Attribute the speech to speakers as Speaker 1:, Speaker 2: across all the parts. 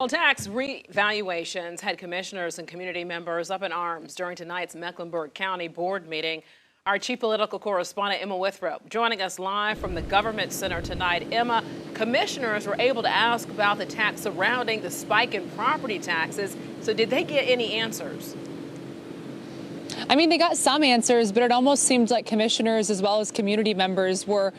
Speaker 1: Well, tax revaluations had commissioners and community members up in arms during tonight's Mecklenburg County board meeting. Our chief political correspondent, Emma Withrow, joining us live from the Government Center tonight. Emma, commissioners were able to ask about the tax surrounding the spike in property taxes. So did they get any answers?
Speaker 2: I mean, they got some answers, but it almost seemed like commissioners as well as community members were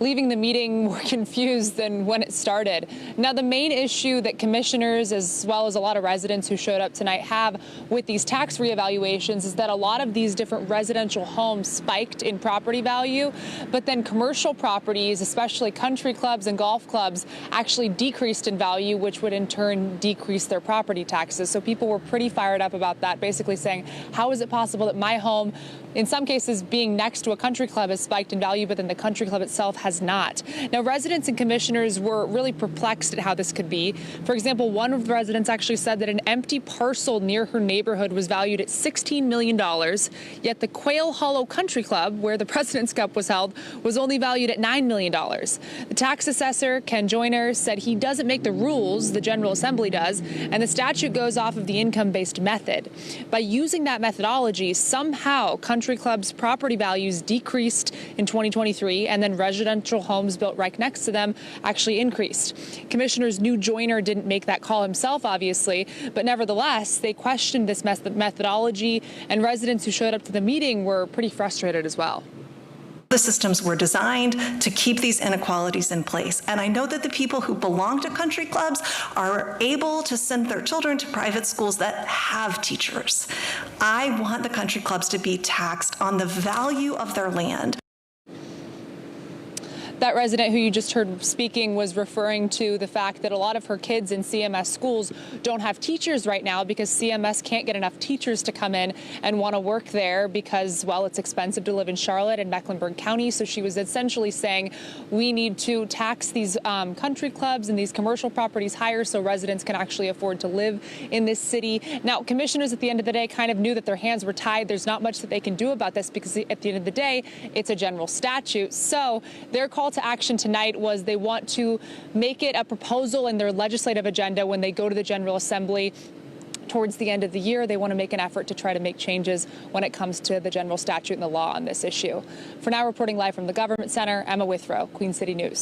Speaker 2: leaving the meeting more confused than when it started. Now, the main issue that commissioners, as well as a lot of residents who showed up tonight, have with these tax reevaluations is that a lot of these different residential homes spiked in property value, but then commercial properties, especially country clubs and golf clubs, actually decreased in value, which would in turn decrease their property taxes. So people were pretty fired up about that, basically saying, how is it possible that my home, in some cases being next to a country club, has spiked in value, but then the country club itself has not. Now, residents and commissioners were really perplexed at how this could be. For example, one of the residents actually said that an empty parcel near her neighborhood was valued at $16 million, yet the Quail Hollow Country Club, where the President's Cup was held, was only valued at $9 million. The tax assessor, Ken Joyner, said he doesn't make the rules, the General Assembly does, and the statute goes off of the income-based method. By using that methodology, somehow country clubs' property values decreased in 2023, and then residential homes built right next to them actually increased. Commissioners knew Joyner didn't make that call himself, obviously, but nevertheless, they questioned this methodology, and residents who showed up to the meeting were pretty frustrated as well.
Speaker 3: The systems were designed to keep these inequalities in place. And I know that the people who belong to country clubs are able to send their children to private schools that have teachers. I want the country clubs to be taxed on the value of their land.
Speaker 2: That resident who you just heard speaking was referring to the fact that a lot of her kids in CMS schools don't have teachers right now because CMS can't get enough teachers to come in and want to work there because, well, it's expensive to live in Charlotte and Mecklenburg County. So she was essentially saying we need to tax these country clubs and these commercial properties higher so residents can actually afford to live in this city. Now, commissioners at the end of the day kind of knew that their hands were tied. There's not much that they can do about this because at the end of the day, it's a general statute. So their call to action tonight was they want to make it a proposal in their legislative agenda when they go to the General Assembly towards the end of the year. They want to make an effort to try to make changes when it comes to the general statute and the law on this issue. For now, reporting live from the Government Center, Emma Withrow, Queen City News.